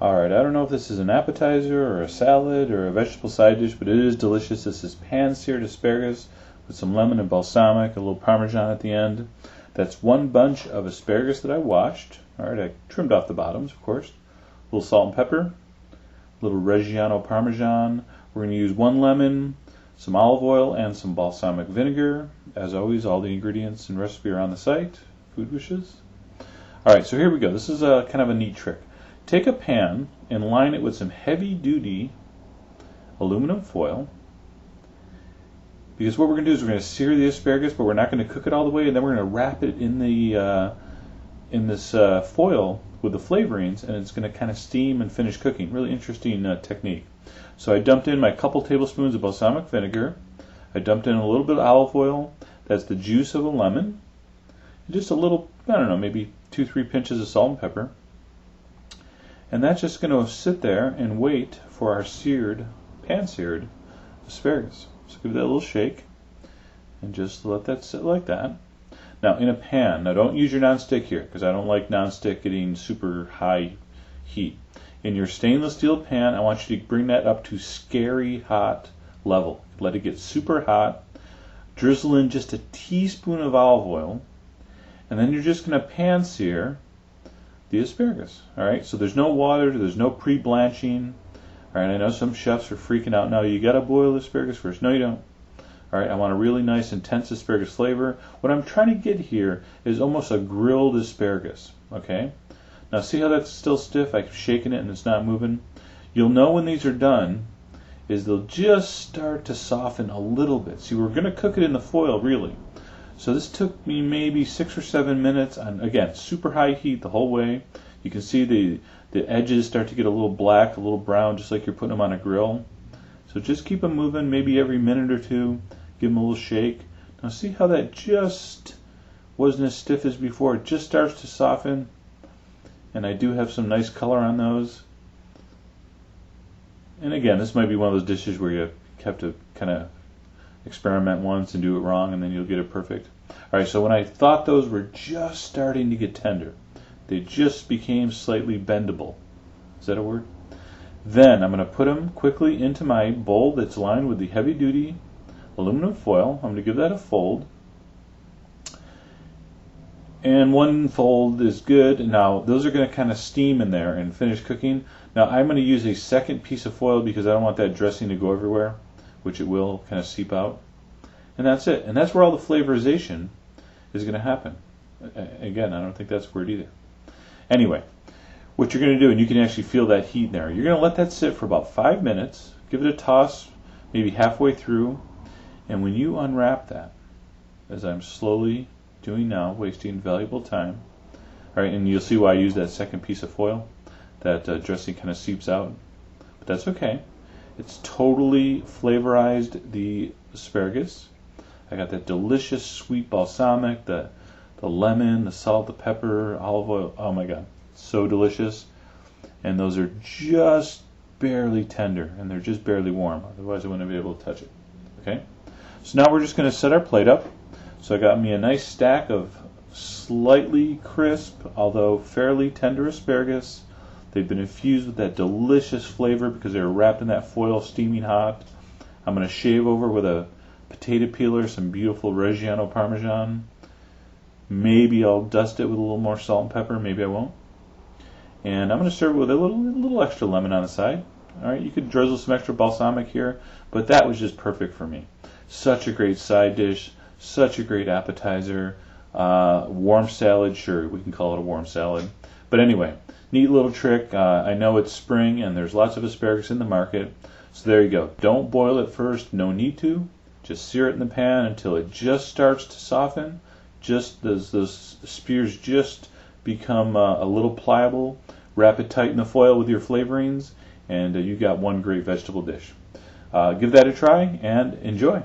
Alright, I don't know if this is an appetizer or a salad or a vegetable side dish, but it is delicious. This is pan-seared asparagus with some lemon and balsamic, a little Parmesan at the end. That's one bunch of asparagus that I washed. Alright, I trimmed off the bottoms, of course. A little salt and pepper, a little Reggiano Parmesan. We're going to use one lemon, some olive oil, and some balsamic vinegar. As always, all the ingredients and recipe are on the site, Food Wishes. Alright, so here we go. This is a kind of a neat trick. Take a pan and line it with some heavy-duty aluminum foil, because what we're going to do is we're going to sear the asparagus, but we're not going to cook it all the way, and then we're going to wrap it in the in this foil with the flavorings, and it's going to kind of steam and finish cooking. Really interesting technique. So I dumped in my couple tablespoons of balsamic vinegar. I dumped in a little bit of olive oil. That's the juice of a lemon. And just a little, I don't know, maybe 2-3 pinches of salt and pepper. And that's just going to sit there and wait for our pan-seared asparagus. So give that a little shake and just let that sit like that. Now in a pan, now don't use your nonstick here because I don't like nonstick getting super high heat. In your stainless steel pan, I want you to bring that up to scary hot level. Let it get super hot. Drizzle in just a teaspoon of olive oil, and then you're just going to pan-sear the asparagus. Alright, so there's no water, there's no pre-blanching. Alright, I know some chefs are freaking out now. You gotta boil the asparagus first. No, you don't. Alright, I want a really nice, intense asparagus flavor. What I'm trying to get here is almost a grilled asparagus. Okay? Now, see how that's still stiff? I'm shaking it and it's not moving. You'll know when these are done is they'll just start to soften a little bit. See, we're gonna cook it in the foil, really. So this took me maybe 6 or 7 minutes on, again, super high heat the whole way. You can see the edges start to get a little black, a little brown, just like you're putting them on a grill. So just keep them moving, maybe every minute or two. Give them a little shake. Now see how that just wasn't as stiff as before. It just starts to soften. And I do have some nice color on those. And again, this might be one of those dishes where you have to kind of experiment once and do it wrong, and then you'll get it perfect. Alright, so when I thought those were just starting to get tender, they just became slightly bendable. Is that a word? Then I'm going to put them quickly into my bowl that's lined with the heavy-duty aluminum foil. I'm going to give that a fold. And one fold is good. Now, those are going to kind of steam in there and finish cooking. Now, I'm going to use a second piece of foil because I don't want that dressing to go everywhere, which it will kind of seep out. And that's it. And that's where all the flavorization is going to happen. Again, I don't think that's weird either. Anyway, what you're going to do, and you can actually feel that heat in there, you're going to let that sit for about 5 minutes, give it a toss, maybe halfway through, and when you unwrap that, as I'm slowly doing now, wasting valuable time, all right, and you'll see why I use that second piece of foil. That dressing kind of seeps out, but that's okay. It's totally flavorized the asparagus. I got that delicious sweet balsamic, the lemon, the salt, the pepper, olive oil. Oh my God, so delicious. And those are just barely tender, and they're just barely warm. Otherwise, I wouldn't be able to touch it. Okay. So now we're just going to set our plate up. So I got me a nice stack of slightly crisp, although fairly tender asparagus. They've been infused with that delicious flavor because they were wrapped in that foil, steaming hot. I'm going to shave over with a potato peeler some beautiful Reggiano Parmesan. Maybe I'll dust it with a little more salt and pepper. Maybe I won't. And I'm going to serve it with a little extra lemon on the side. All right, you could drizzle some extra balsamic here, but that was just perfect for me. Such a great side dish, such a great appetizer. Warm salad, sure, we can call it a warm salad. But anyway, neat little trick. I know it's spring and there's lots of asparagus in the market. So there you go. Don't boil it first. No need to. Just sear it in the pan until it just starts to soften. Just those spears just become a little pliable. Wrap it tight in the foil with your flavorings, and you got one great vegetable dish. Give that a try and enjoy.